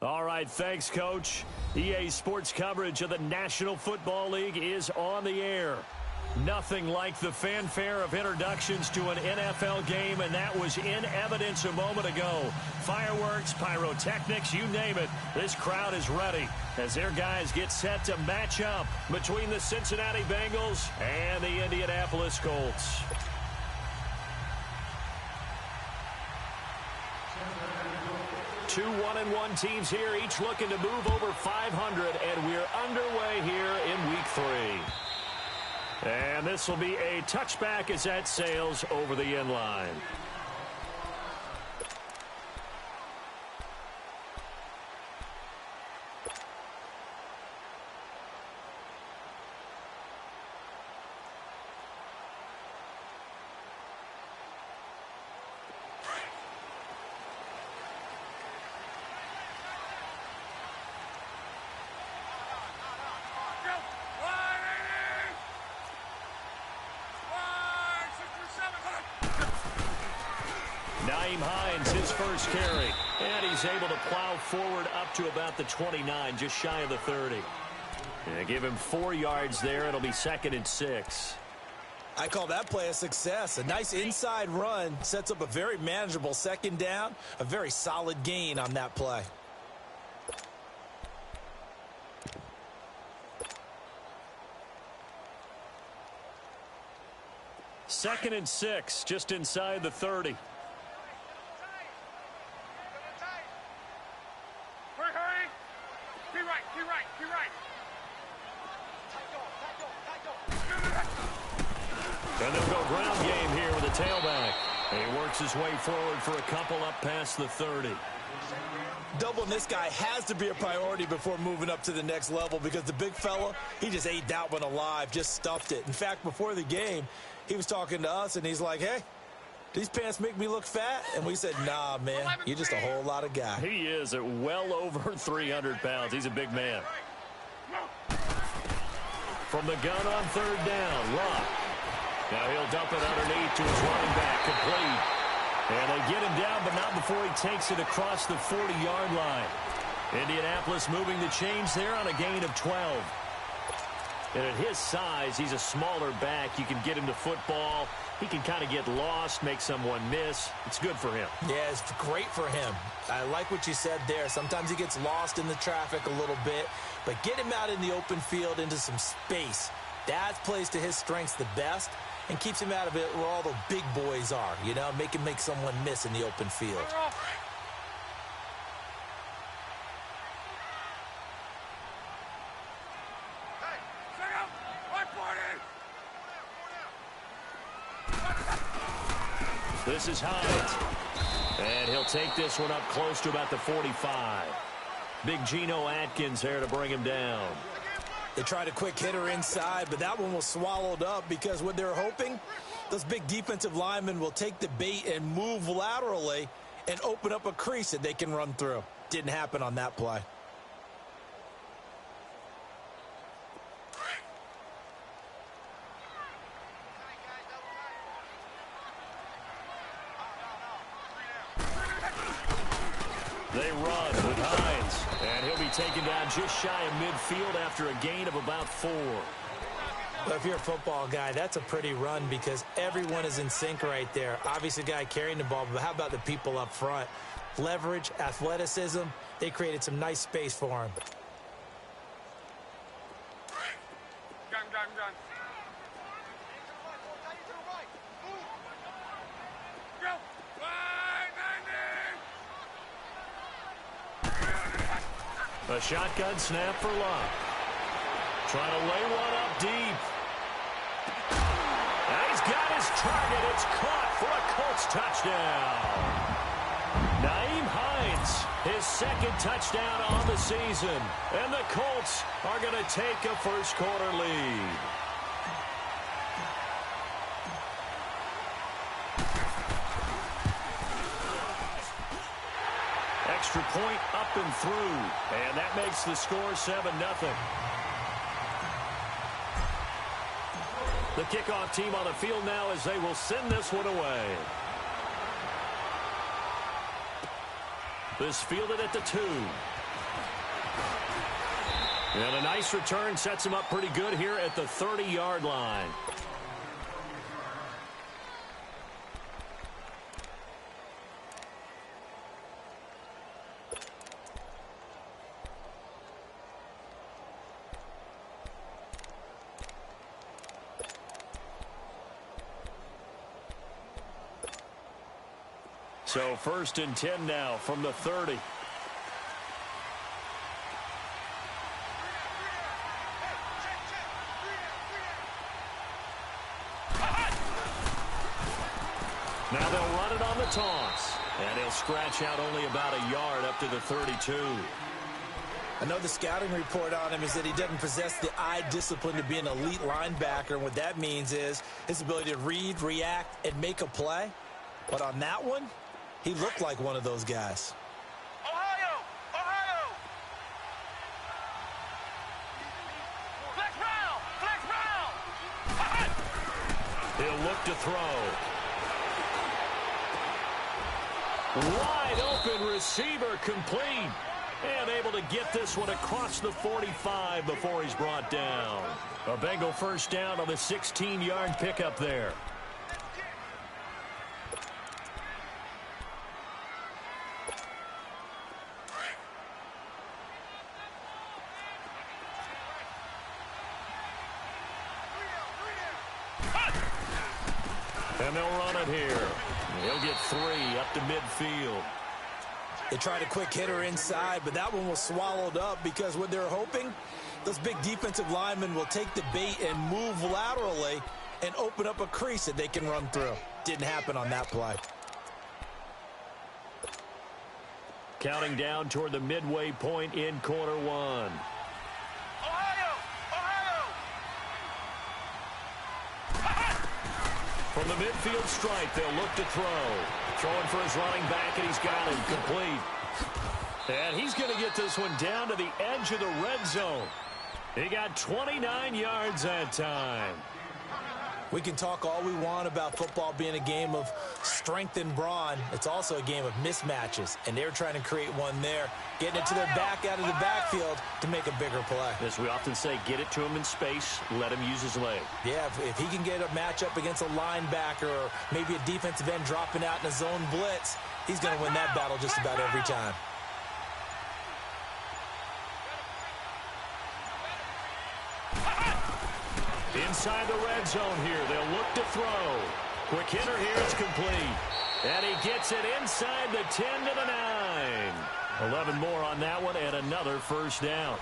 All right, thanks, Coach. EA Sports coverage of the National Football League is on the air. Nothing like the fanfare of introductions to an NFL game, and that was in evidence a moment ago. Fireworks, pyrotechnics, you name it. This crowd is ready as their guys get set to match up between the Cincinnati Bengals and the Indianapolis Colts. Two 1-1 teams here, each looking to move over 500, and we're underway here in Week 3. And this will be a touchback as that sails over the end line. His first carry, and he's able to plow forward up to about the 29, just shy of the 30. And give him 4 yards there. It'll be 2nd and 6. I call that play a success. A nice inside run sets up a very manageable 2nd down, a very solid gain on that play. Second and 6, just inside the 30. And they'll go ground game here with a tailback. And he works his way forward for a couple up past the 30. Doubling this guy has to be a priority before moving up to the next level because the big fella, he just ate that one alive, just stuffed it. In fact, before the game, he was talking to us, and he's like, hey, these pants make me look fat? And we said, nah, man, you're just a whole lot of guy. He is at well over 300 pounds. He's a big man. From the gun on 3rd down, Locke. Now he'll dump it underneath to his running back, complete. And they get him down, but not before he takes it across the 40-yard line. Indianapolis moving the change there on a gain of 12. And at his size, he's a smaller back. You can get him to football. He can kind of get lost, make someone miss. It's good for him. Yeah, it's great for him. I like what you said there. Sometimes he gets lost in the traffic a little bit, but get him out in the open field into some space. That plays to his strengths the best and keeps him out of it where all the big boys are, you know, make someone miss in the open field. This is Hines. And he'll take this one up close to about the 45. Big Geno Atkins there to bring him down. They tried a quick hitter inside, but that one was swallowed up because what they're hoping, those big defensive linemen will take the bait and move laterally and open up a crease that they can run through. Didn't happen on that play. They run with Hines, and he'll be taken down just shy of midfield after a gain of about 4. Well, if you're a football guy, that's a pretty run because everyone is in sync right there. Obviously, the guy carrying the ball, but how about the people up front? Leverage, athleticism, they created some nice space for him. A shotgun snap for Locke. Trying to lay one up deep. And he's got his target. It's caught for a Colts touchdown. Nyheim Hines, his 2nd touchdown on the season. And the Colts are going to take a first-quarter lead. Extra point up and through. And that makes the score 7-0. The kickoff team on the field now as they will send this one away. This fielded at the 2. And a nice return sets him up pretty good here at the 30-yard line. So 1st and 10 now from the 30. Now they'll run it on the toss. And he'll scratch out only about a yard up to the 32. I know the scouting report on him is that he doesn't possess the eye discipline to be an elite linebacker. And what that means is his ability to read, react, and make a play. But on that one, he looked like one of those guys. Ohio! Ohio! Flex round! Flex round! He'll look to throw. Wide open receiver complete. And able to get this one across the 45 before he's brought down. A Bengal first down on the 16-yard pickup there. And they'll run it here. He'll get 3 up to midfield. They tried a quick hitter inside, but that one was swallowed up because what they're hoping, those big defensive linemen will take the bait and move laterally and open up a crease that they can run through. Didn't happen on that play. Counting down toward the midway point in quarter 1. Ohio! Ohio! From the midfield stripe, they'll look to throw. Throwing for his running back, and he's got him complete. And he's going to get this one down to the edge of the red zone. He got 29 yards that time. We can talk all we want about football being a game of strength and brawn. It's also a game of mismatches, and they're trying to create one there, getting it to their back out of the backfield to make a bigger play. As we often say, get it to him in space, let him use his leg. Yeah, if he can get a matchup against a linebacker or maybe a defensive end dropping out in a zone blitz, he's going to win that battle just about every time. Inside the red zone here, they'll look to throw. Quick hitter here, it's complete. And he gets it inside the 10 to the 9. 11 more on that one and another first down.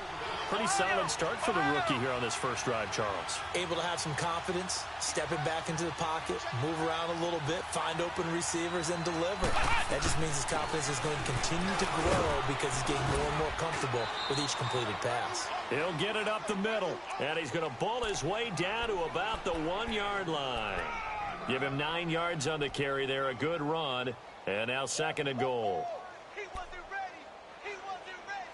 Pretty solid start for the rookie here on this first drive, Charles. Able to have some confidence, stepping back into the pocket, move around a little bit, find open receivers, and deliver. That just means his confidence is going to continue to grow because he's getting more and more comfortable with each completed pass. He'll get it up the middle, and he's going to bull his way down to about the 1-yard line. Give him 9 yards on the carry there, a good run, and now 2nd and goal. He wasn't ready! He wasn't ready!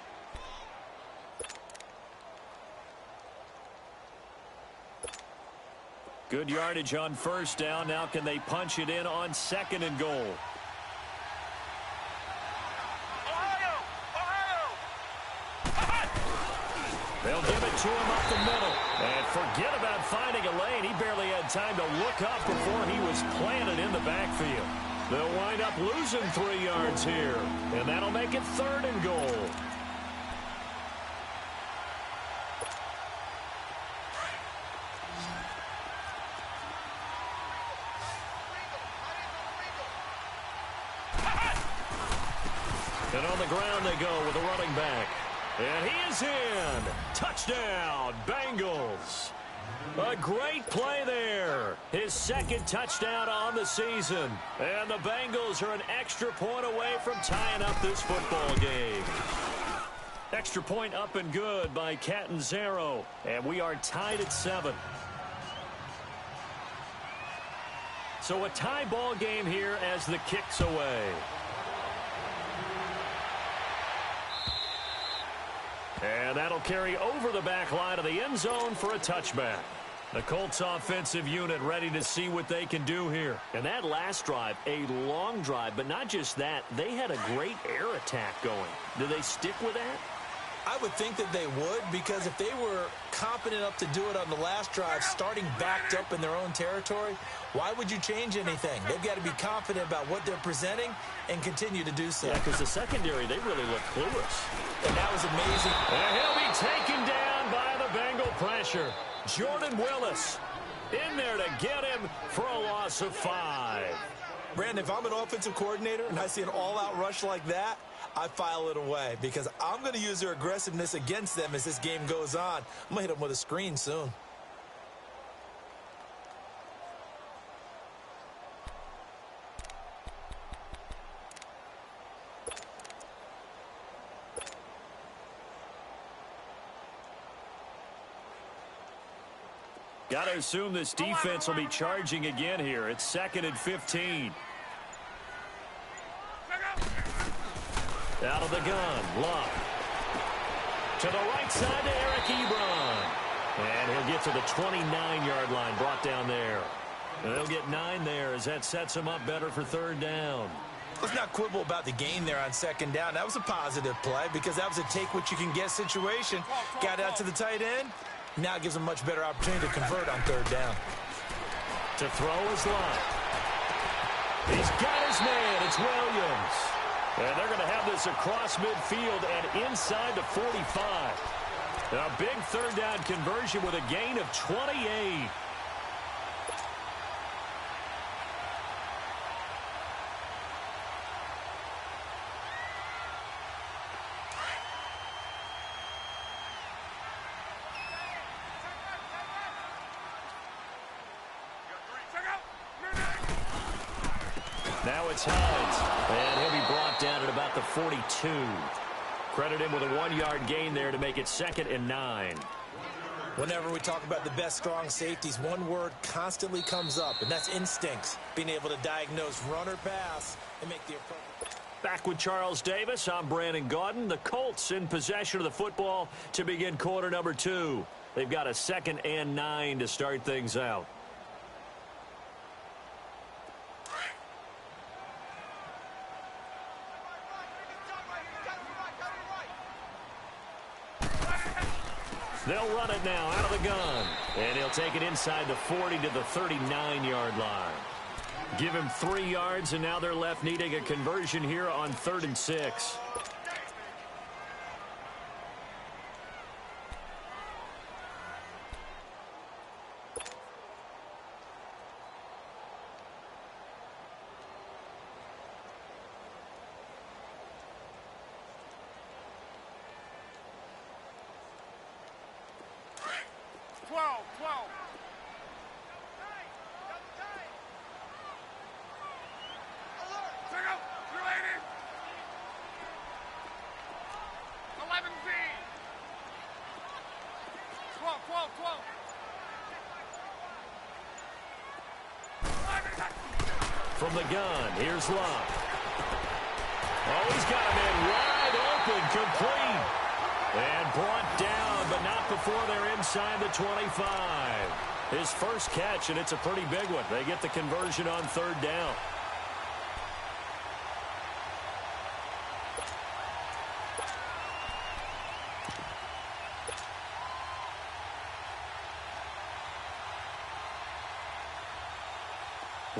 Good yardage on first down. Now can they punch it in on 2nd and goal? Ohio! Ohio! They'll give it to him up the middle. And forget about finding a lane. He barely had time to look up before he was planted in the backfield. They'll wind up losing 3 yards here. And that'll make it 3rd and goal. And on the ground they go with a running back. And he is in. Touchdown, Bengals. A great play there. His 2nd touchdown on the season. And the Bengals are an extra point away from tying up this football game. Extra point up and good by Catanzaro. And we are tied at 7. So a tie ball game here as the kick's away. And that'll carry over the back line of the end zone for a touchback. The Colts offensive unit ready to see what they can do here. And that last drive, a long drive, but not just that. They had a great air attack going. Do they stick with that? I would think that they would, because if they were confident enough to do it on the last drive, starting backed up in their own territory, why would you change anything? They've got to be confident about what they're presenting and continue to do so. Yeah, because the secondary, they really look clueless. And that was amazing. And he'll be taken down by the Bengal pressure. Jordan Willis in there to get him for a loss of 5. Brandon, if I'm an offensive coordinator and I see an all-out rush like that, I file it away because I'm going to use their aggressiveness against them as this game goes on. I'm going to hit them with a screen soon. Got to assume this defense will be charging again here. It's 2nd and 15. Out of the gun, Luck. To the right side to Eric Ebron. And he'll get to the 29-yard line, brought down there. And they'll get 9 there as that sets him up better for 3rd down. Let's not quibble about the gain there on 2nd down. That was a positive play because that was a take-what-you-can-get situation. Got out to the tight end. Now it gives them a much better opportunity to convert on 3rd down. To throw is Luck. He's got his man. It's Williams. And they're going to have this across midfield and inside the 45. A big 3rd down conversion with a gain of 28. Now it's Hines, and he'll be brought down at about the 42. Credit him with a 1-yard gain there to make it 2nd and 9. Whenever we talk about the best strong safeties, one word constantly comes up, and that's instincts. Being able to diagnose run or pass and make the appropriate. Back with Charles Davis, I'm Brandon Gaudin. The Colts in possession of the football to begin quarter number 2. They've got a 2nd and 9 to start things out. They'll run it now out of the gun. And he'll take it inside the 40 to the 39-yard line. Give him 3 yards, and now they're left needing a conversion here on 3rd and 6. From the gun, here's Luck. Oh, he's got a man wide open, complete. And brought down, but not before they're inside the 25. His first catch, and it's a pretty big one. They get the conversion on 3rd down.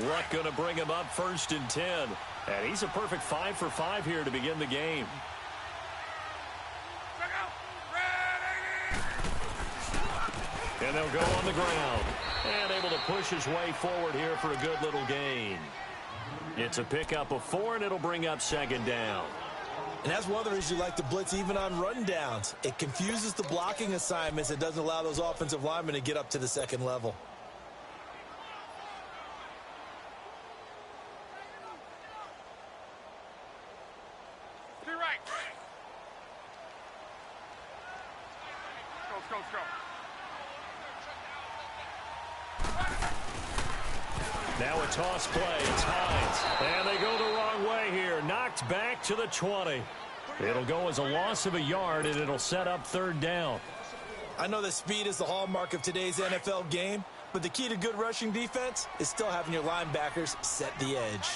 Luck going to bring him up 1st and 10. And he's a perfect 5 for 5 here to begin the game. And they'll go on the ground. And able to push his way forward here for a good little gain. It's a pickup of 4, and it'll bring up 2nd down. And that's one of the reasons you like to blitz even on run downs. It confuses the blocking assignments. It doesn't allow those offensive linemen to get up to the 2nd level. Now a toss play. It's Hines. And they go the wrong way here. Knocked back to the 20. It'll go as a loss of a yard, and it'll set up 3rd down. I know that speed is the hallmark of today's NFL game, but the key to good rushing defense is still having your linebackers set the edge.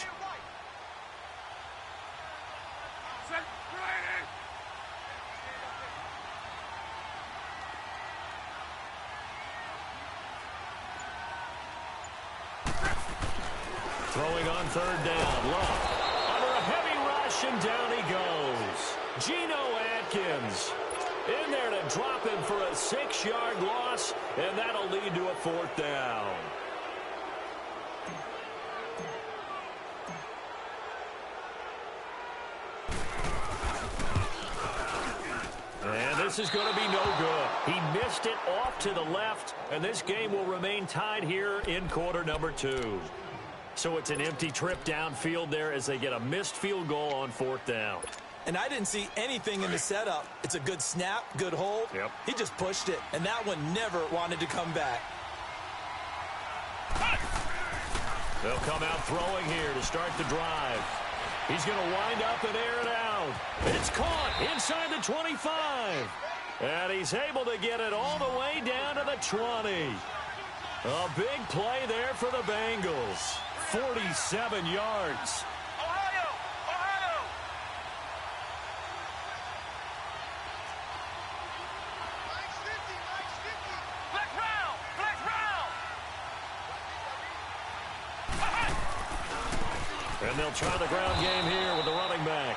Throwing on third down. Love. Under a heavy rush, and down he goes. Geno Atkins in there to drop him for a 6-yard loss, and that'll lead to a 4th down. And this is going to be no good. He missed it off to the left, and this game will remain tied here in quarter number 2. So it's an empty trip downfield there as they get a missed field goal on 4th down. And I didn't see anything in the setup. It's a good snap, good hold. Yep. He just pushed it, and that one never wanted to come back. They'll come out throwing here to start the drive. He's going to wind up and air it out. It's caught inside the 25. And he's able to get it all the way down to the 20. A big play there for the Bengals. 47 yards. Ohio! Ohio! Flex round! Flex round! And they'll try the ground game here with the running back.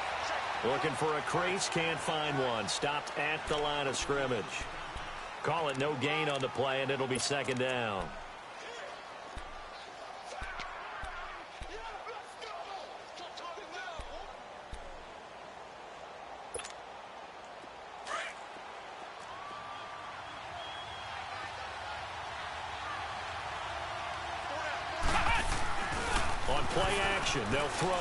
Looking for a crease, can't find one. Stopped at the line of scrimmage. Call it no gain on the play, and it'll be 2nd down. On play action, they'll throw.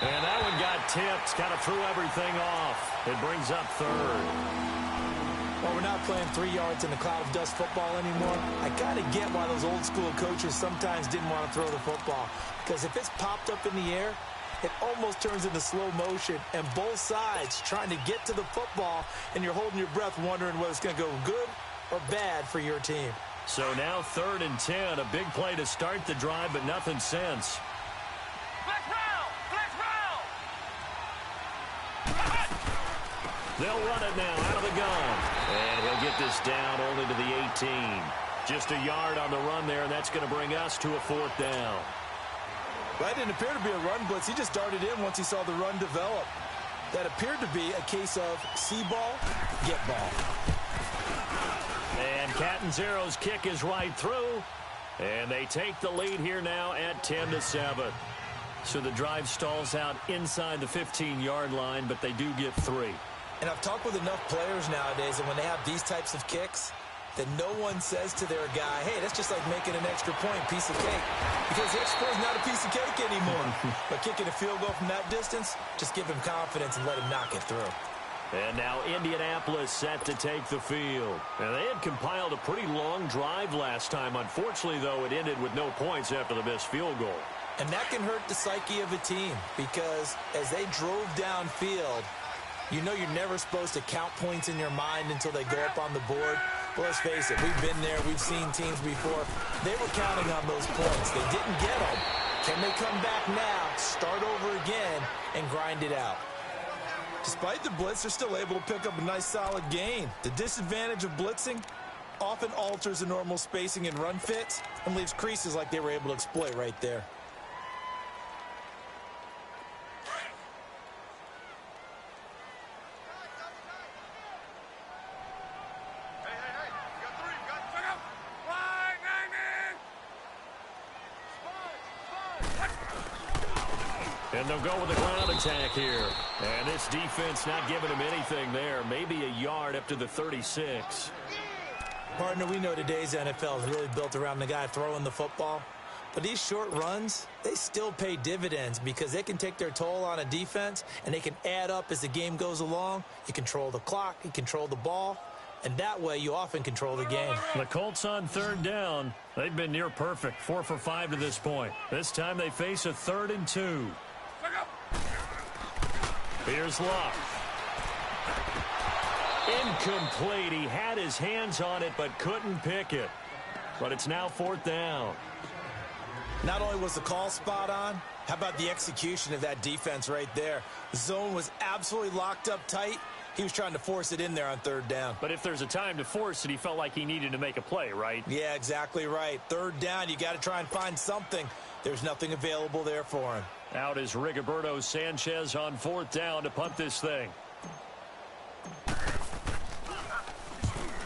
And that one got tipped, kind of threw everything off. It brings up 3rd. Well, we're not playing 3 yards in a cloud of dust football anymore. I kind of get why those old school coaches sometimes didn't want to throw the football. Because if it's popped up in the air, it almost turns into slow motion. And both sides trying to get to the football, and you're holding your breath wondering whether it's going to go good or bad for your team. So now 3rd and 10. A big play to start the drive, but nothing since. Flex round! Flex round! They'll run it now out of the gun. And he'll get this down only to the 18. Just a yard on the run there, and that's going to bring us to a 4th down. That didn't appear to be a run blitz. He just darted in once he saw the run develop. That appeared to be a case of see ball, get ball. And Catanzero's kick is right through. And they take the lead here now at 10-7. So the drive stalls out inside the 15-yard line, but they do get 3. And I've talked with enough players nowadays, and when they have these types of kicks, that no one says to their guy, hey, that's just like making an extra point, piece of cake. Because the extra point is not a piece of cake anymore. But kicking a field goal from that distance, just give him confidence and let him knock it through. And now Indianapolis set to take the field. And they had compiled a pretty long drive last time. Unfortunately, though, it ended with no points after the missed field goal. And that can hurt the psyche of a team because as they drove downfield, you know you're never supposed to count points in your mind until they go up on the board. Well, let's face it, we've been there. We've seen teams before. They were counting on those points. They didn't get them. Can they come back now, start over again, and grind it out? Despite the blitz, they're still able to pick up a nice solid gain. The disadvantage of blitzing often alters the normal spacing and run fits and leaves creases like they were able to exploit right there. And they'll go with the ground attack here. And this defense not giving him anything there. Maybe a yard up to the 36. Partner, we know today's NFL is really built around the guy throwing the football. But these short runs, they still pay dividends because they can take their toll on a defense and they can add up as the game goes along. You control the clock, you control the ball, and that way you often control the game. The Colts on 3rd down. They've been near perfect, 4 for 5 to this point. This time they face a 3rd and 2. Here's Luck. Incomplete. He had his hands on it but couldn't pick it. But it's now 4th down. Not only was the call spot on, how about the execution of that defense right there? The zone was absolutely locked up tight, He was trying to force it in there on third down. But if there's a time to force it, he felt like he needed to make a play, right? Yeah, exactly right. Third down, you got to try and find something. There's nothing available there for him. Out is Rigoberto Sanchez on fourth down to punt this thing.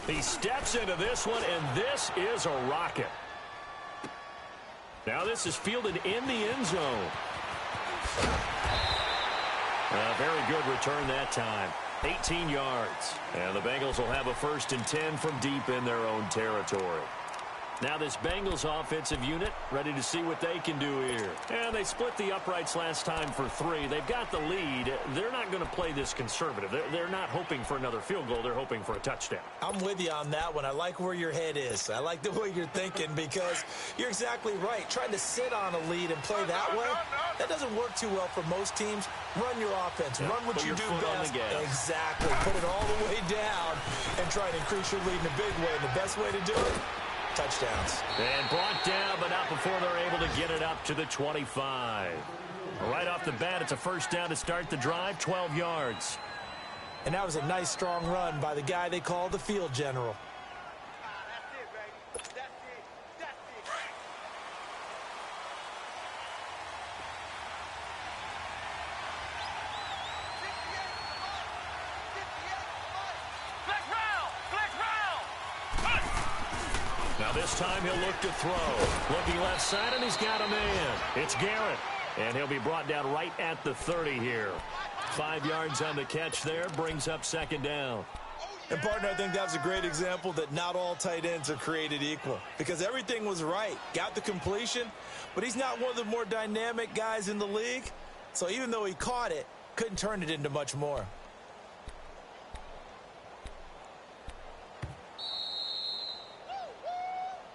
He steps into this one, and this is a rocket. Now this is fielded in the end zone. A very good return that time. 18 yards. And the Bengals will have a 1st and 10 from deep in their own territory. Now this Bengals offensive unit ready to see what they can do here. And they split the uprights last time for 3. They've got the lead. They're not going to play this conservative. They're not hoping for another field goal. They're hoping for a touchdown. I'm with you on that one. I like where your head is. I like the way you're thinking because you're exactly right. Trying to sit on a lead and play that way, that doesn't work too well for most teams. Run your offense. Run what you do best. Exactly. Put it all the way down and try to increase your lead in a big way. And the best way to do it, touchdowns. And brought down, but not before they're able to get it up to the 25. Right off the bat, it's a 1st down to start the drive, 12 yards. And that was a nice, strong run by the guy they call the field general. That's it, baby. That's it. That's it. Flex round! Flex round! Now this time he'll look to throw. Looking left side, and he's got a man. It's Garrett. And he'll be brought down right at the 30 here. 5 yards on the catch there, brings up 2nd down. And, partner, I think that was a great example that not all tight ends are created equal because everything was right. Got the completion, but he's not one of the more dynamic guys in the league. So even though he caught it, couldn't turn it into much more.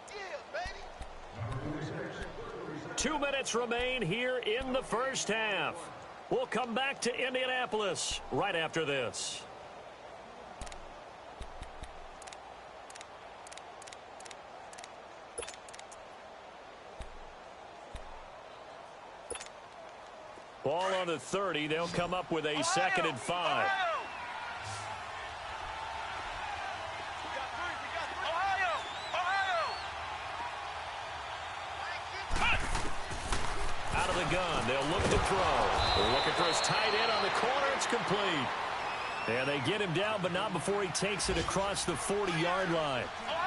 Yeah, baby. 2 minutes remain here in the first half. We'll come back to Indianapolis right after this. Ball on the 30. They'll come up with a 2nd and 5. Out of the gun. They'll look to throw. Looking for his tight end on the corner. It's complete. And they get him down, but not before he takes it across the 40-yard line.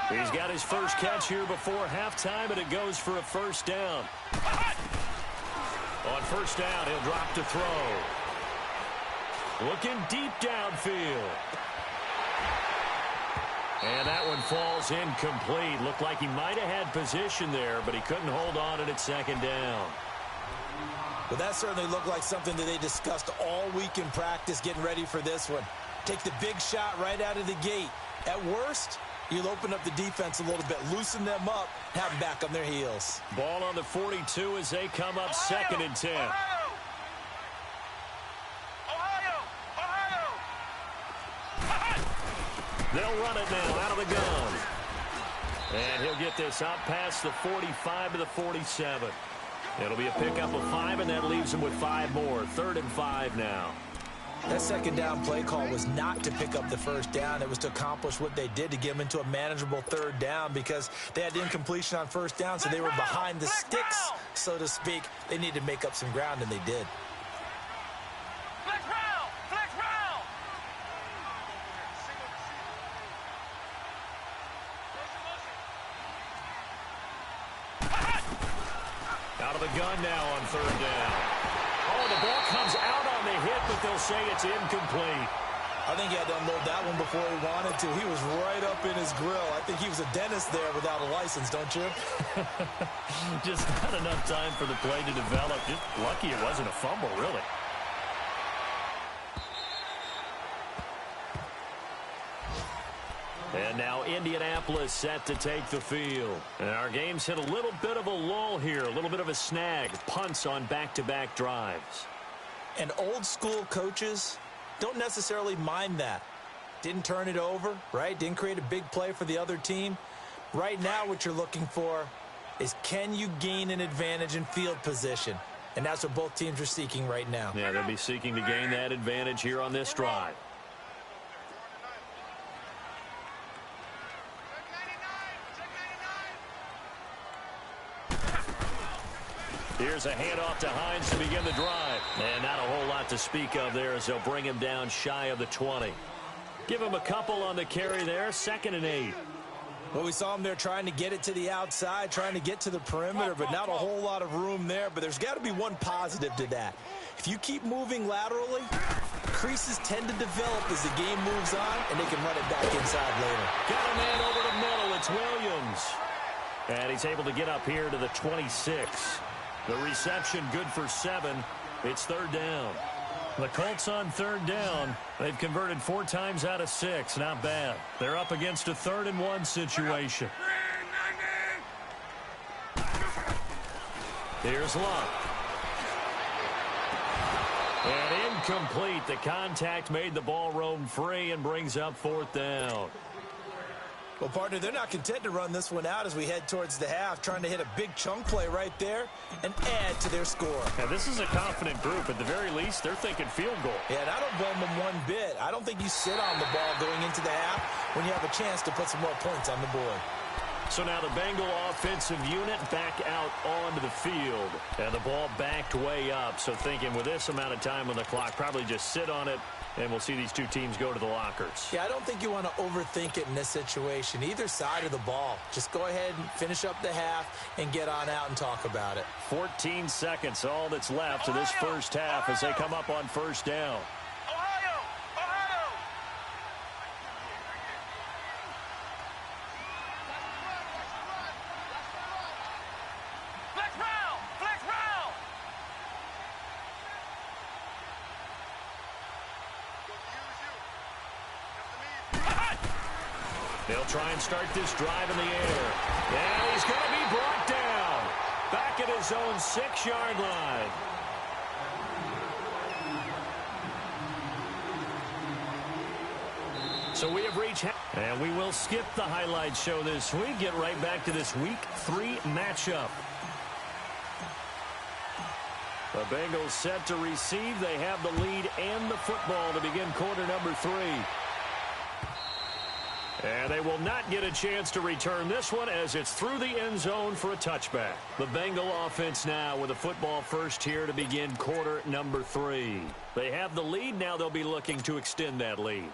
He's got his first catch here before halftime, and it goes for a 1st down. On 1st down, he'll drop to throw. Looking deep downfield. And that one falls incomplete. Looked like he might have had position there, but he couldn't hold on it at 2nd down. But that certainly looked like something that they discussed all week in practice getting ready for this one. Take the big shot right out of the gate. At worst, you'll open up the defense a little bit, loosen them up, have them back on their heels. Ball on the 42 as they come up 2nd and 10. They'll run it now out of the gun. And he'll get this out past the 45 to the 47. It'll be a pickup of 5, and that leaves him with 5 more. 3rd and 5 now. That 2nd down play call was not to pick up the 1st down. It was to accomplish what they did to get them into a manageable 3rd down because they had incompletion on 1st down, so they were behind the sticks, so to speak. They needed to make up some ground, and they did. Flex round! Flex round! Out of the gun now on 3rd down. Oh, the ball comes out on the hit, but they'll say it's incomplete. I think he had to unload that one before he wanted to. He was right up in his grill. I think he was a dentist there without a license, don't you? Just not enough time for the play to develop. Just lucky it wasn't a fumble, really. And now Indianapolis set to take the field. And our game's hit a little bit of a lull here, a little bit of a snag. Punts on back-to-back drives. And old school coaches don't necessarily mind that. Didn't turn it over, right? Didn't create a big play for the other team. Right now what you're looking for is can you gain an advantage in field position? And that's what both teams are seeking right now. Yeah, they'll be seeking to gain that advantage here on this drive. Here's a handoff to Hines to begin the drive. And not a whole lot to speak of there as they'll bring him down shy of the 20. Give him a couple on the carry there, 2nd and 8. Well, we saw him there trying to get it to the outside, trying to get to the perimeter, but not a whole lot of room there. But there's got to be one positive to that. If you keep moving laterally, creases tend to develop as the game moves on, and they can run it back inside later. Got a man over the middle. It's Williams. And he's able to get up here to the 26. The reception good for 7. It's 3rd down. The Colts on 3rd down. They've converted 4 times out of 6. Not bad. They're up against a 3rd and 1 situation. Here's Luck. And incomplete. The contact made the ball roam free and brings up 4th down. Well, partner, they're not content to run this one out as we head towards the half, trying to hit a big chunk play right there and add to their score. Now, this is a confident group. At the very least, they're thinking field goal. Yeah, and I don't blame them one bit. I don't think you sit on the ball going into the half when you have a chance to put some more points on the board. So now the Bengal offensive unit back out onto the field. And the ball backed way up. So thinking with this amount of time on the clock, probably just sit on it. And we'll see these two teams go to the lockers. Yeah, I don't think you want to overthink it in this situation. Either side of the ball. Just go ahead and finish up the half and get on out and talk about it. 14 seconds, all that's left of this first half as they come up on 1st down. They'll try and start this drive in the air. And he's going to be brought down. Back at his own 6-yard line. So we have reached, and we will skip the highlight show this week. Get right back to this Week 3 matchup. The Bengals set to receive. They have the lead and the football to begin quarter number 3. And they will not get a chance to return this one as it's through the end zone for a touchback. The Bengal offense now with a football first here to begin quarter number 3. They have the lead. Now they'll be looking to extend that lead.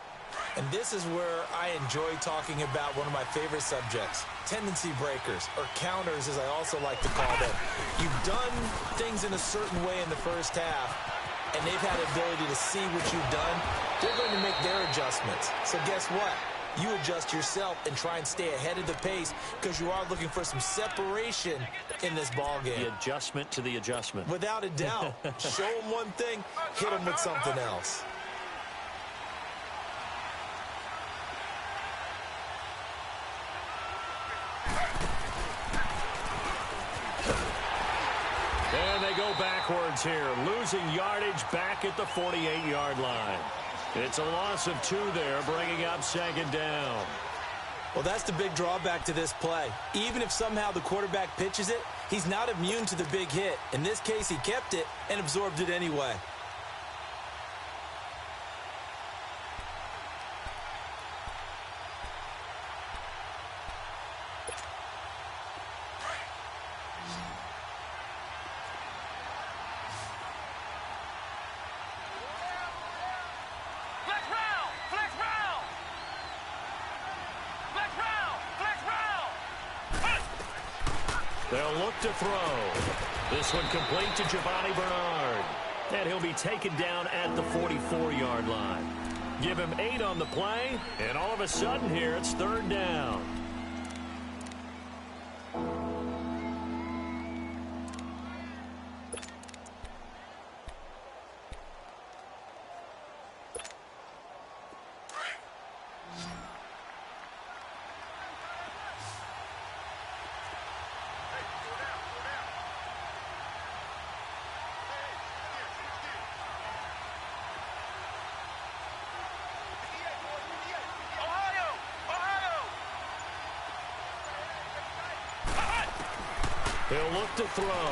And this is where I enjoy talking about one of my favorite subjects, tendency breakers, or counters as I also like to call them. You've done things in a certain way in the first half, and they've had the ability to see what you've done. They're going to make their adjustments. So guess what? You adjust yourself and try and stay ahead of the pace because you are looking for some separation in this ball game. The adjustment to the adjustment. Without a doubt. Show them one thing, hit them with something else. And they go backwards here, losing yardage back at the 48-yard line. It's a loss of 2 there, bringing up 2nd down. Well, that's the big drawback to this play. Even if somehow the quarterback pitches it, he's not immune to the big hit. In this case, he kept it and absorbed it anyway. They'll look to throw. This one complete to Giovanni Bernard. And he'll be taken down at the 44-yard line. Give him 8 on the play, and all of a sudden here it's 3rd down. He'll look to throw.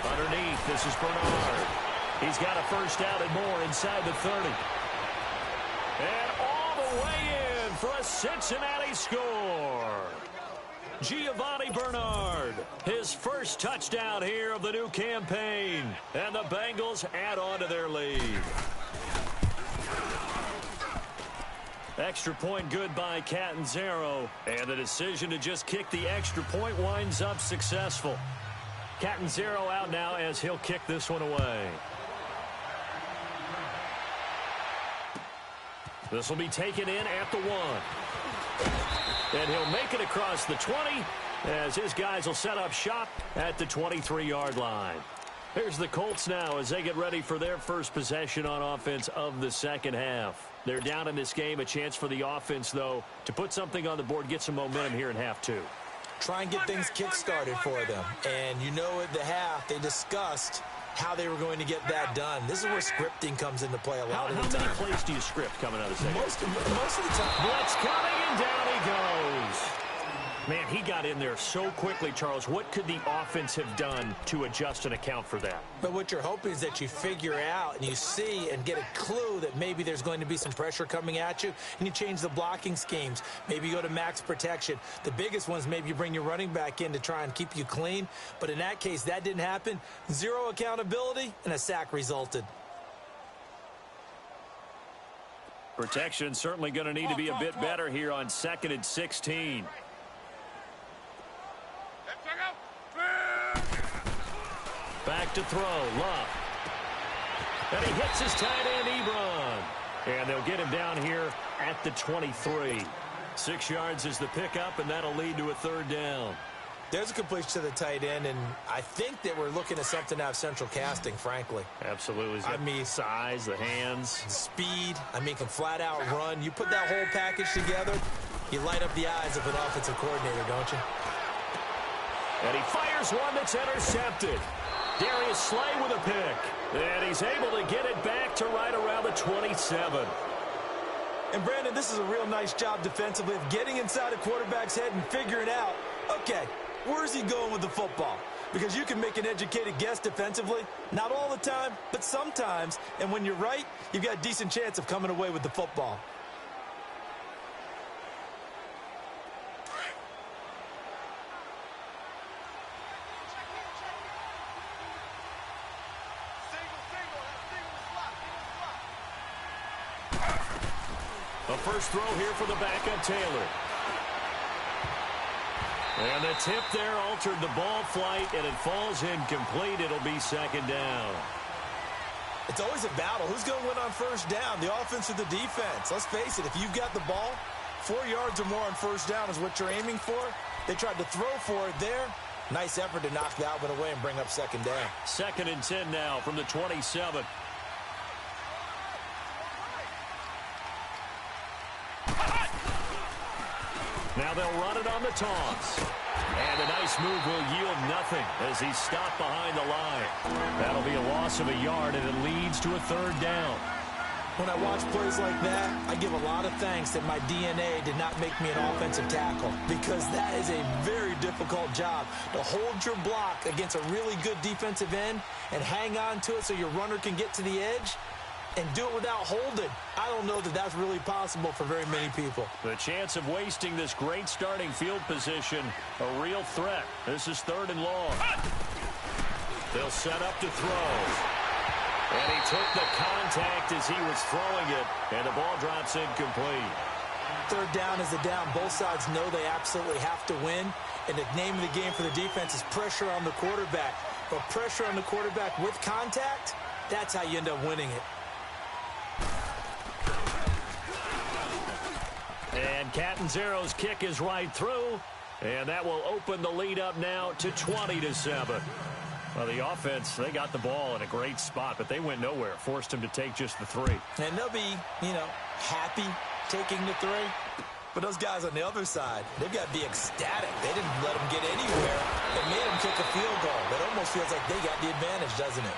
Underneath, this is Bernard. He's got a first down and more inside the 30. And all the way in for a Cincinnati score. Giovanni Bernard, his first touchdown here of the new campaign. And the Bengals add on to their lead. Extra point good by Catanzaro. And the decision to just kick the extra point winds up successful. Catanzaro out now as he'll kick this one away. This will be taken in at the 1. And he'll make it across the 20 as his guys will set up shop at the 23-yard line. Here's the Colts now as they get ready for their first possession on offense of the second half. They're down in this game. A chance for the offense, though, to put something on the board, get some momentum here in half 2. Try and get things kick-started for them. And you know at the half they discussed how they were going to get that done. This is where scripting comes into play a lot of the time. How many plays do you script coming out of the second? Most of the time. Blitz coming, and down he goes. Man, he got in there so quickly, Charles. What could the offense have done to adjust and account for that? But what you're hoping is that you figure out and you see and get a clue that maybe there's going to be some pressure coming at you, and you change the blocking schemes. Maybe you go to max protection. The biggest ones, maybe you bring your running back in to try and keep you clean. But in that case, that didn't happen. Zero accountability, and a sack resulted. Protection certainly going to need to be a bit better here on 2nd and 16. Back to throw, Love. And he hits his tight end, Ebron. And they'll get him down here at the 23. 6 yards is the pickup, and that'll lead to a 3rd down. There's a completion to the tight end, and I think that we're looking at something out of central casting, frankly. Absolutely. I mean, size, the hands. Speed. I mean, can flat out run. You put that whole package together, you light up the eyes of an offensive coordinator, don't you? And he fires one that's intercepted. Darius Slay with a pick. And he's able to get it back to right around the 27. And, Brandon, this is a real nice job defensively of getting inside a quarterback's head and figuring out, okay, where's he going with the football? Because you can make an educated guess defensively. Not all the time, but sometimes. And when you're right, you've got a decent chance of coming away with the football. A first throw here for the backup, Taylor. And the tip there altered the ball flight, and it falls incomplete. It'll be 2nd down. It's always a battle. Who's going to win on 1st down, the offense or the defense? Let's face it, if you've got the ball, 4 yards or more on 1st down is what you're aiming for. They tried to throw for it there. Nice effort to knock that one away and bring up 2nd down. 2nd and 10 now from the 27. Now they'll run it on the toss. And a nice move will yield nothing as he's stopped behind the line. That'll be a loss of a yard, and it leads to a 3rd down. When I watch plays like that, I give a lot of thanks that my DNA did not make me an offensive tackle, because that is a very difficult job to hold your block against a really good defensive end and hang on to it so your runner can get to the edge and do it without holding. I don't know that that's really possible for very many people. The chance of wasting this great starting field position, a real threat. This is 3rd and long. They'll set up to throw. And he took the contact as he was throwing it, and the ball drops incomplete. 3rd down is the down. Both sides know they absolutely have to win, and the name of the game for the defense is pressure on the quarterback. But pressure on the quarterback with contact, that's how you end up winning it. And Catanzaro's kick is right through, and that will open the lead up now to 20-7. Well, the offense, they got the ball in a great spot, but they went nowhere, forced him to take just the 3. And they'll be, happy taking the 3. But those guys on the other side, they've got to be ecstatic. They didn't let them get anywhere. They made them kick a field goal. That almost feels like they got the advantage, doesn't it?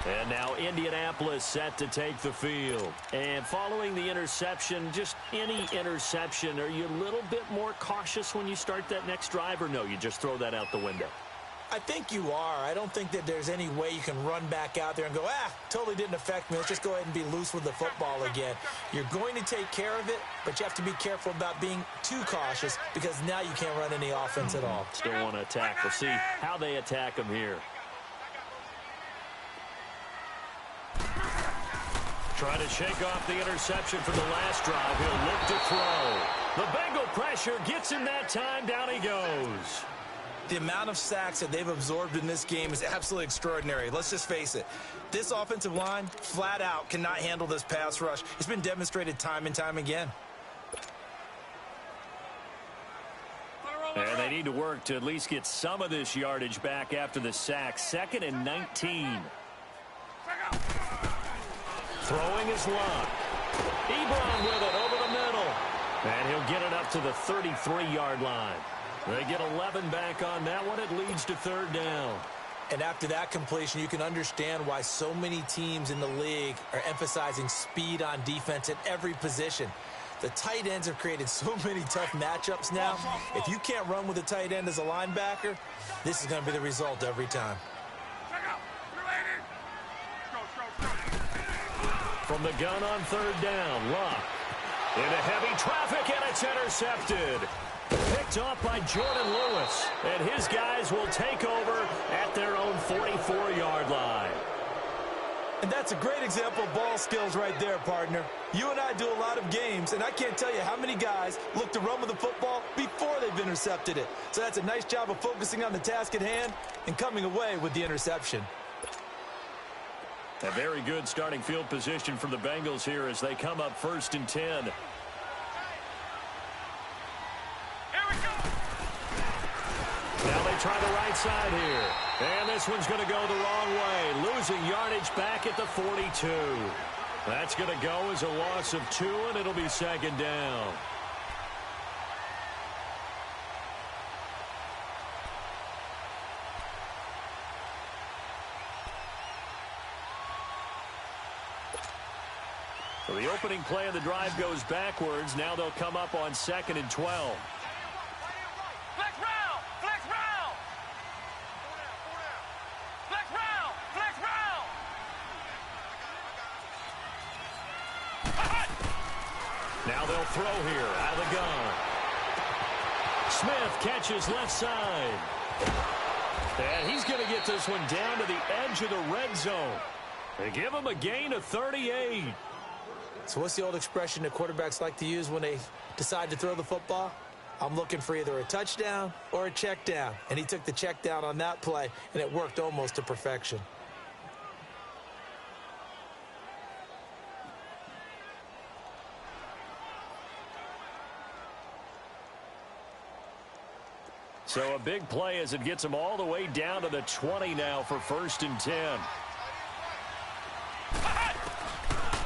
And now Indianapolis set to take the field. And following the interception, just any interception, are you a little bit more cautious when you start that next drive, or no, you just throw that out the window? I think you are. I don't think that there's any way you can run back out there and go, totally didn't affect me. Let's just go ahead and be loose with the football again. You're going to take care of it, but you have to be careful about being too cautious because now you can't run any offense at all. Still want to attack. We'll see how they attack him here. Trying to shake off the interception from the last drive. He'll look to throw. The Bengal pressure gets him that time. Down he goes. The amount of sacks that they've absorbed in this game is absolutely extraordinary. Let's just face it. This offensive line, flat out, cannot handle this pass rush. It's been demonstrated time and time again. And they need to work to at least get some of this yardage back after the sack. 2nd and 19. Throwing his luck. Ebron with it over the middle. And he'll get it up to the 33-yard line. They get 11 back on that one. It leads to 3rd down. And after that completion, you can understand why so many teams in the league are emphasizing speed on defense at every position. The tight ends have created so many tough matchups now. If you can't run with a tight end as a linebacker, this is going to be the result every time. From the gun on 3rd down, Luck. Into heavy traffic, and it's intercepted. Picked off by Jordan Lewis, and his guys will take over at their own 44-yard line. And that's a great example of ball skills right there, partner. You and I do a lot of games, and I can't tell you how many guys look to run with the football before they've intercepted it. So that's a nice job of focusing on the task at hand and coming away with the interception. A very good starting field position for the Bengals here as they come up 1st and 10. Now they try the right side here. And this one's going to go the wrong way. Losing yardage back at the 42. That's going to go as a loss of 2, and it'll be 2nd down. So the opening play of the drive goes backwards. Now they'll come up on 2nd and 12. Flex round! Flex round! Flex round! Flex round! Now they'll throw here out of the gun. Smith catches left side. And he's going to get this one down to the edge of the red zone. They give him a gain of 38. So what's the old expression that quarterbacks like to use when they decide to throw the football? I'm looking for either a touchdown or a check down. And he took the check down on that play, and it worked almost to perfection. So a big play as it gets them all the way down to the 20 now for 1st and 10.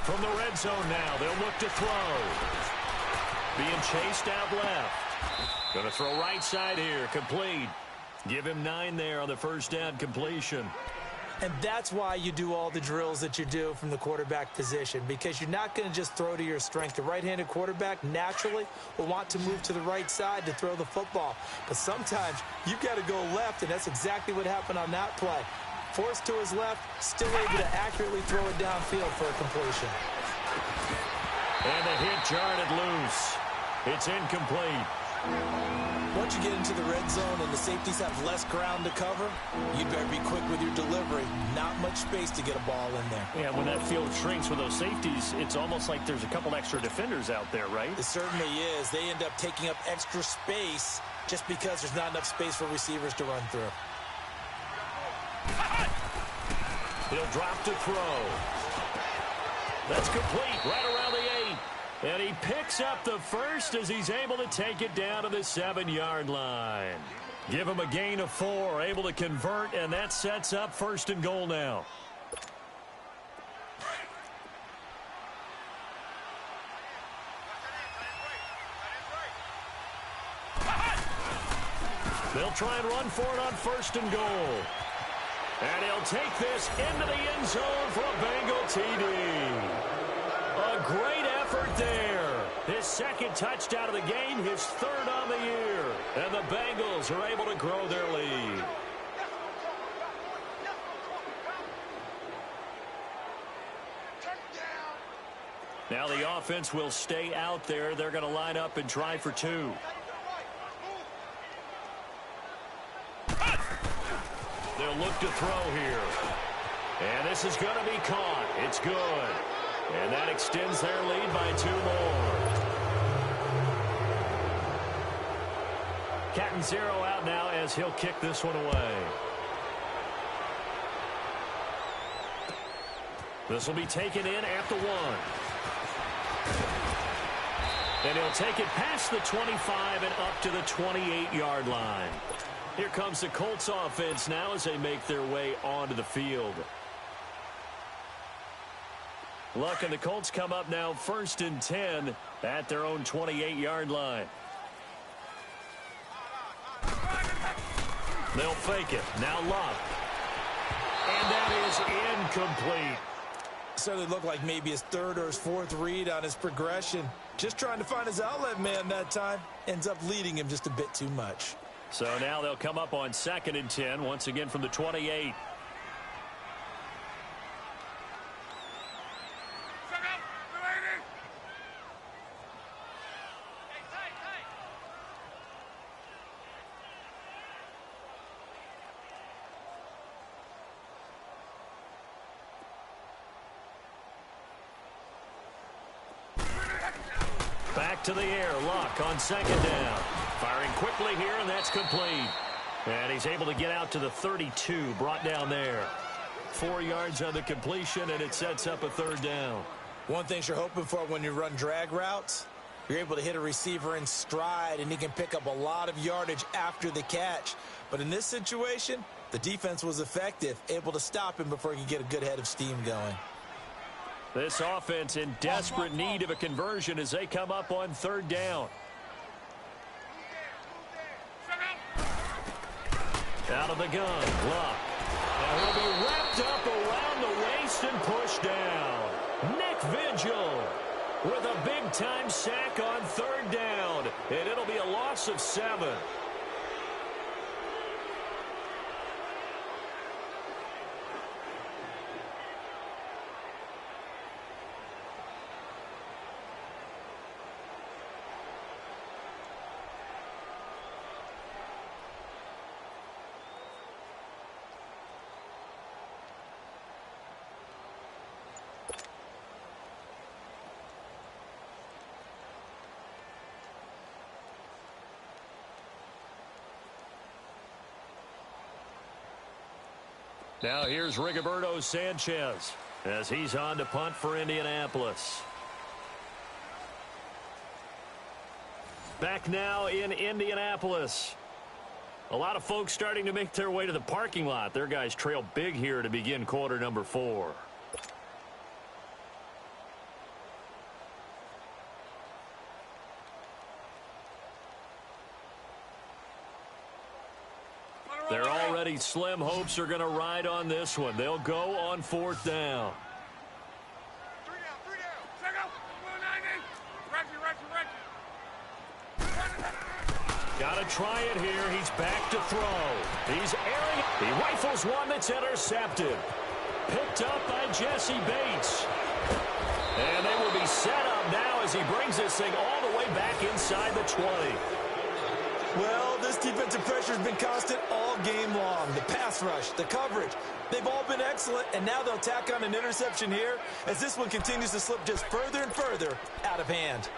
From the red zone now, they'll look to throw. Being chased out left. Going to throw right side here, complete. Give him 9 there on the 1st down completion. And that's why you do all the drills that you do from the quarterback position, because you're not going to just throw to your strength. The right-handed quarterback naturally will want to move to the right side to throw the football. But sometimes you've got to go left, and that's exactly what happened on that play. Forced to his left, still able to accurately throw it downfield for a completion. And the hit jarred it loose. It's incomplete. Once you get into the red zone and the safeties have less ground to cover, you better be quick with your delivery. Not much space to get a ball in there. Yeah, when that field shrinks with those safeties, it's almost like there's a couple extra defenders out there, right? It certainly is. They end up taking up extra space just because there's not enough space for receivers to run through. He'll drop to throw. That's complete right around the 8. And he picks up the first as he's able to take it down to the 7-yard line. Give him a gain of 4, able to convert, and that sets up 1st and goal now. They'll try and run for it on 1st and goal. And he'll take this into the end zone for a Bengal TD. A great effort there. His 2nd touchdown of the game, his 3rd on the year. And the Bengals are able to grow their lead. Now the offense will stay out there. They're going to line up and try for two. They'll look to throw here. And this is going to be caught. It's good. And that extends their lead by 2 more. Cat and 0 out now as he'll kick this one away. This will be taken in at the 1. And he'll take it past the 25 and up to the 28-yard line. Here comes the Colts offense now as they make their way onto the field. Luck and the Colts come up now 1st and 10 at their own 28-yard line. They'll fake it. Now Luck. And that is incomplete. Certainly looked like maybe his 3rd or his 4th read on his progression. Just trying to find his outlet man that time. Ends up leading him just a bit too much. So now they'll come up on 2nd and 10 once again from the 28. Back to the air. Luck on 2nd down. Firing quickly here, and that's complete. And he's able to get out to the 32, brought down there. 4 yards on the completion, and it sets up a 3rd down. One thing you're hoping for when you run drag routes, you're able to hit a receiver in stride, and he can pick up a lot of yardage after the catch. But in this situation, the defense was effective, able to stop him before he could get a good head of steam going. This offense in desperate need of a conversion as they come up on 3rd down. Out of the gun, Luck. And he'll be wrapped up around the waist and pushed down. Nick Vigil with a big-time sack on 3rd down. And it'll be a loss of 7. Now here's Rigoberto Sanchez as he's on to punt for Indianapolis. Back now in Indianapolis. A lot of folks starting to make their way to the parking lot. Their guys trail big here to begin quarter number 4. Their already slim hopes are going to ride on this one. They'll go on 4th down. 3 down. Check out. 190. Reggie. Got to try it here. He's back to throw. He's airing. He rifles one that's intercepted. Picked up by Jesse Bates. And they will be set up now as he brings this thing all the way back inside the 20. Well, this defensive pressure has been constant all game long. The pass rush, the coverage, they've all been excellent, and now they'll tack on an interception here as this one continues to slip just further and further out of hand.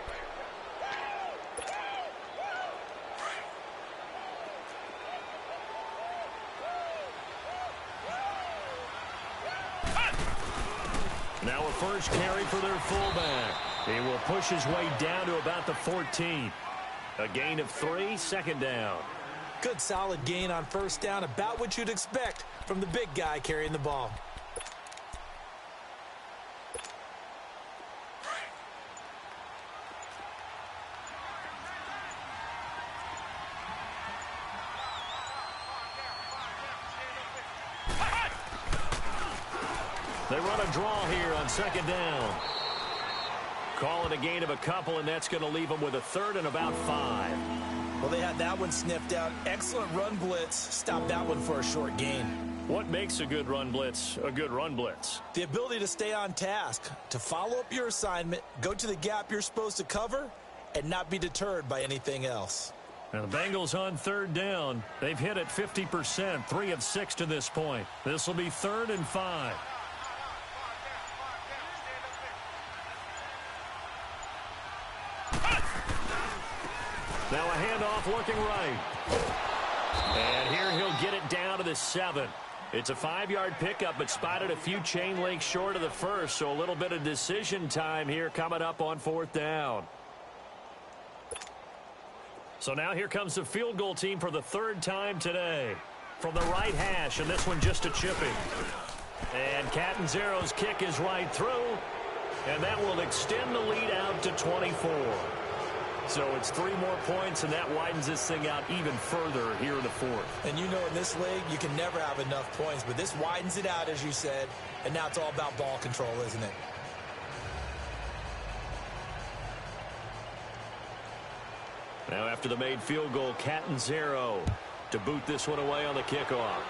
Now a first carry for their fullback. He will push his way down to about the 14. A gain of 3, 2nd down. Good solid gain on 1st down, about what you'd expect from the big guy carrying the ball. They run a draw here on 2nd down. Calling a gain of a couple, and that's going to leave them with a 3rd and about 5. Well, they had that one sniffed out. Excellent run blitz. Stopped that one for a short gain. What makes a good run blitz a good run blitz? The ability to stay on task, to follow up your assignment, go to the gap you're supposed to cover, and not be deterred by anything else. Now the Bengals on third down. They've hit it 50%, 3 of 6 to this point. This will be 3rd and 5. Now a handoff looking right. And here he'll get it down to the 7. It's a 5-yard pickup, but spotted a few chain links short of the first, so a little bit of decision time here coming up on 4th down. So now here comes the field goal team for the 3rd time today. From the right hash, and this one just a chipping. And Catanzaro's kick is right through, and that will extend the lead out to 24. So it's 3 more points, and that widens this thing out even further here in the 4th. And you know in this league, you can never have enough points, but this widens it out, as you said, and now it's all about ball control, isn't it? Now after the made field goal, Catanzaro to boot this one away on the kickoff.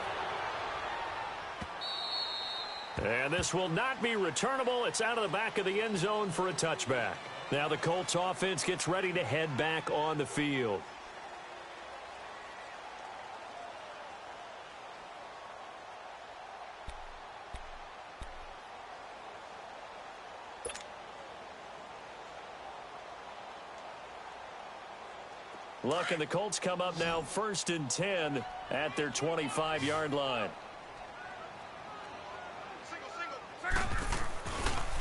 And this will not be returnable. It's out of the back of the end zone for a touchback. Now the Colts offense gets ready to head back on the field. Luck and the Colts come up now 1st and 10 at their 25-yard line.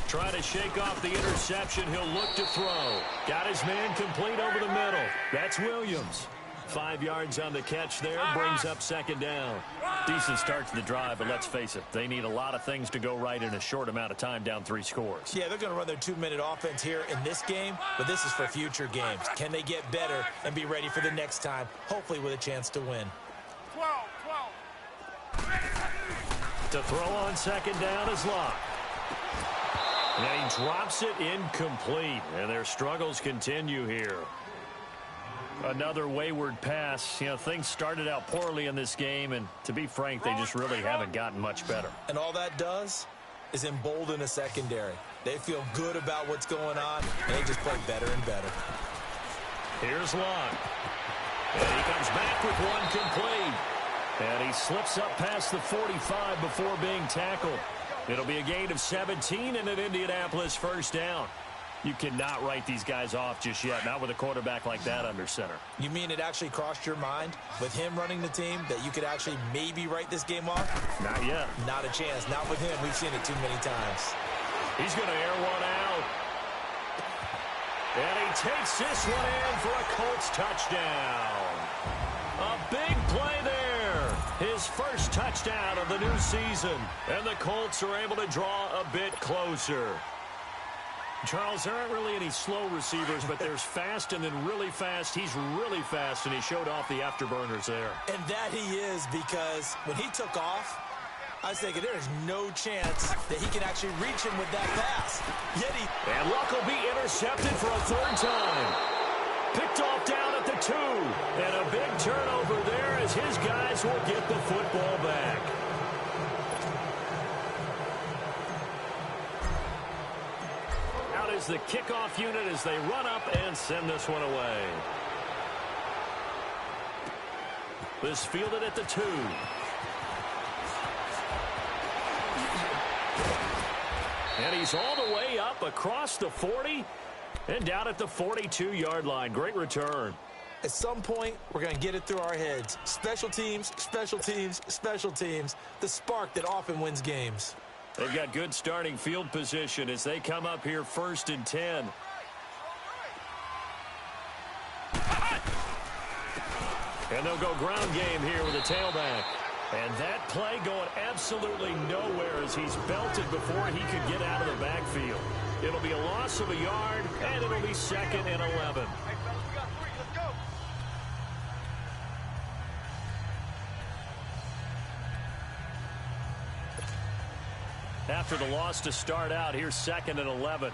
Trying to shake off the interception. He'll look to throw. Got his man complete over the middle. That's Williams. 5 yards on the catch there. Brings up 2nd down. Decent start to the drive, but let's face it, they need a lot of things to go right in a short amount of time, down 3 scores. Yeah, they're going to run their 2-minute offense here in this game, but this is for future games. Can they get better and be ready for the next time, hopefully with a chance to win? 12. To throw on 2nd down is Locke. And he drops it incomplete, and their struggles continue here. Another wayward pass. You know, things started out poorly in this game, and to be frank, they just really haven't gotten much better. And all that does is embolden a secondary. They feel good about what's going on, and they just play better and better. Here's Locke. And he comes back with one complete. And he slips up past the 45 before being tackled. It'll be a gain of 17 and an Indianapolis 1st down. You cannot write these guys off just yet, not with a quarterback like that under center. You mean it actually crossed your mind with him running the team that you could actually maybe write this game off? Not yet. Not a chance. Not with him. We've seen it too many times. He's going to air one out. And he takes this one in for a Colts touchdown. A big play there. His first touchdown of the new season. And the Colts are able to draw a bit closer. Charles, there aren't really any slow receivers, but there's fast and then really fast. He's really fast, and he showed off the afterburners there. And that he is, because when he took off, I was thinking there is no chance that he can actually reach him with that pass. Yet he... And Luck will be intercepted for a 3rd time. Picked off down at the 2. And a big turnover there as his guys will get the football back. Out is the kickoff unit as they run up and send this one away. This fielded at the 2. And he's all the way up across the 40 and down at the 42-yard line. Great return. At some point, we're going to get it through our heads. Special teams, special teams, special teams. The spark that often wins games. They've got good starting field position as they come up here 1st and 10. And they'll go ground game here with a tailback. And that play going absolutely nowhere as he's belted before he could get out of the backfield. It'll be a loss of a yard, and it'll be 2nd and 11. Hey, fellas, we got 3. Let's go. After the loss to start out, here's 2nd and 11.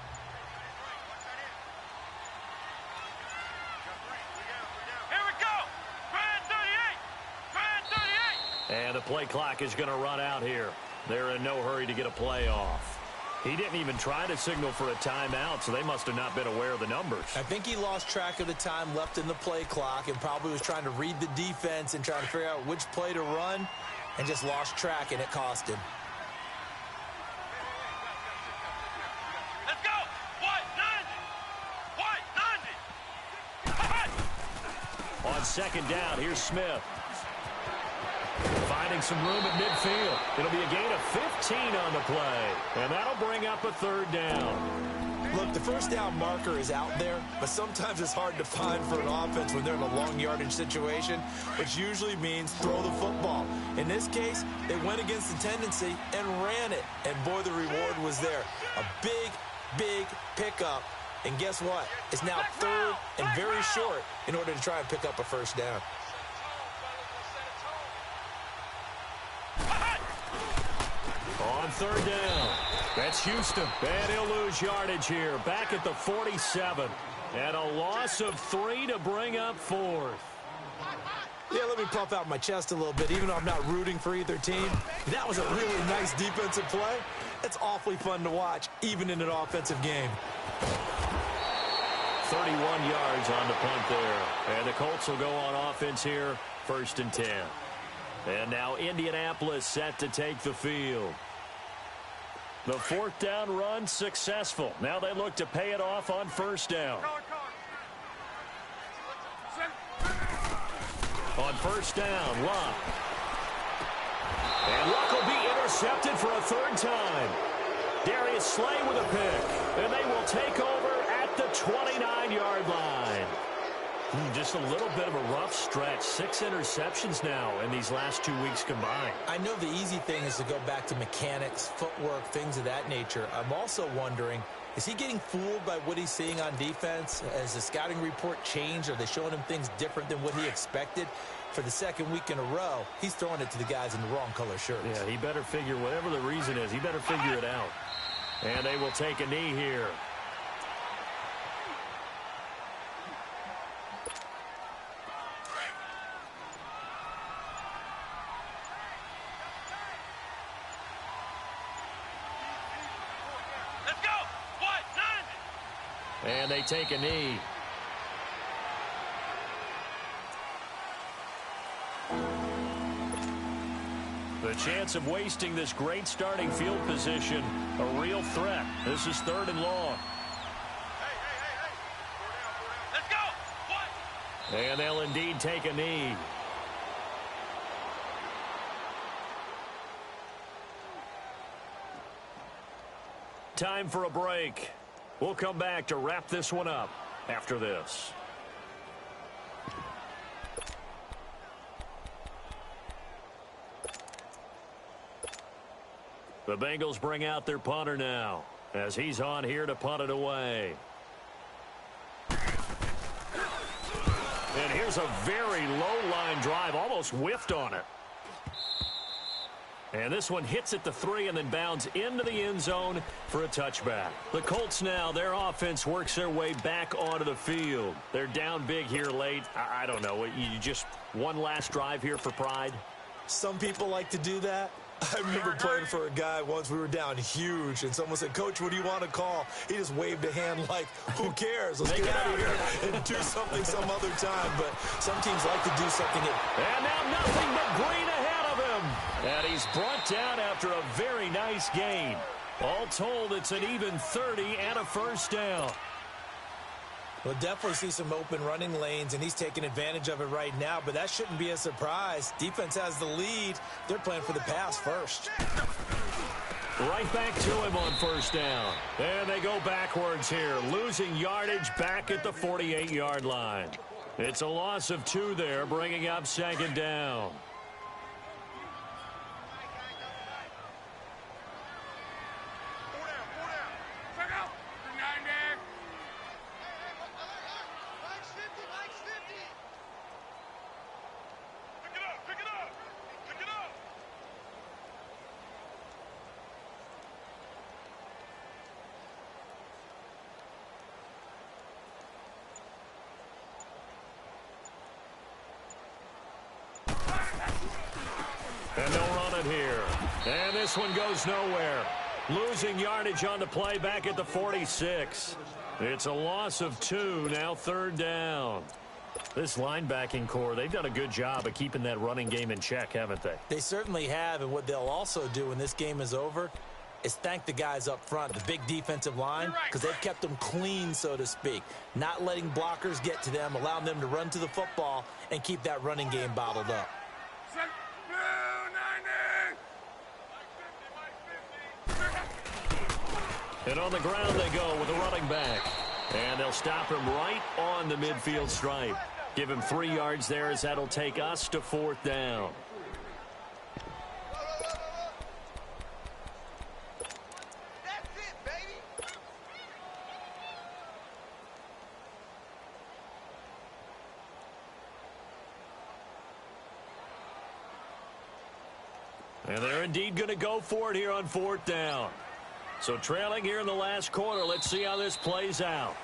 Here we go. And the play clock is going to run out here. They're in no hurry to get a play off. He didn't even try to signal for a timeout, so they must have not been aware of the numbers. I think he lost track of the time left in the play clock and probably was trying to read the defense and trying to figure out which play to run and just lost track, and it cost him. Let's go! White 90! White 90! On second down, here's Smith. Finding some room at midfield. It'll be a gain of 15 on the play. And that'll bring up a third down. Look, the first down marker is out there, but sometimes it's hard to find for an offense when they're in a long yardage situation, which usually means throw the football. In this case, they went against the tendency and ran it. And boy, the reward was there. A big, big pickup. And guess what? It's now third and very short in order to try and pick up a first down. On third down, that's Houston. And he'll lose yardage here. Back at the 47. And a loss of 3 to bring up fourth. Yeah, let me puff out my chest a little bit, even though I'm not rooting for either team. That was a really nice defensive play. It's awfully fun to watch, even in an offensive game. 31 yards on the punt there. And the Colts will go on offense here, 1st and 10. And now Indianapolis set to take the field. The 4th down run successful. Now they look to pay it off on 1st down. On 1st down, Luck. And Luck will be intercepted for a 3rd time. Darius Slay with a pick. And they will take over at the 29-yard line. Just a little bit of a rough stretch. 6 interceptions now in these last 2 weeks combined. I know the easy thing is to go back to mechanics, footwork, things of that nature. I'm also wondering, is he getting fooled by what he's seeing on defense? Has the scouting report changed? Are they showing him things different than what he expected? For the 2nd week in a row, he's throwing it to the guys in the wrong color shirts. Yeah, he better figure, whatever the reason is, he better figure it out. And they will take a knee here. And they take a knee. The chance of wasting this great starting field position, a real threat. This is 3rd and long. Let's go! And they'll indeed take a knee. Time for a break. We'll come back to wrap this one up after this. The Bengals bring out their punter now as he's on here to punt it away. And here's a very low line drive, almost whiffed on it. And this one hits at the 3 and then bounds into the end zone for a touchback. The Colts now, their offense works their way back onto the field. They're down big here late. I don't know. You just one last drive here for pride? Some people like to do that. I remember playing for a guy once. We were down huge, and someone said, "Coach, what do you want to call?" He just waved a hand like, who cares? Let's get out of here and do something some other time. But some teams like to do something. And now nothing but green ahead of him. And he's brought down after a very nice gain. All told, it's an even 30 and a 1st down. We'll definitely see some open running lanes, and he's taking advantage of it right now, but that shouldn't be a surprise. Defense has the lead. They're playing for the pass first. Right back to him on 1st down. And they go backwards here, losing yardage back at the 48-yard line. It's a loss of 2 there, bringing up 2nd down. And they'll run it here. And this one goes nowhere. Losing yardage on the play back at the 46. It's a loss of 2, now 3rd down. This linebacking core, they've done a good job of keeping that running game in check, haven't they? They certainly have, and what they'll also do when this game is over is thank the guys up front, the big defensive line, because they've kept them clean, so to speak. Not letting blockers get to them, allowing them to run to the football and keep that running game bottled up. And on the ground they go with a running back. And they'll stop him right on the midfield stripe. Give him 3 yards there as that'll take us to 4th down. That's it, baby. And they're indeed going to go for it here on 4th down. So trailing here in the last quarter, let's see how this plays out.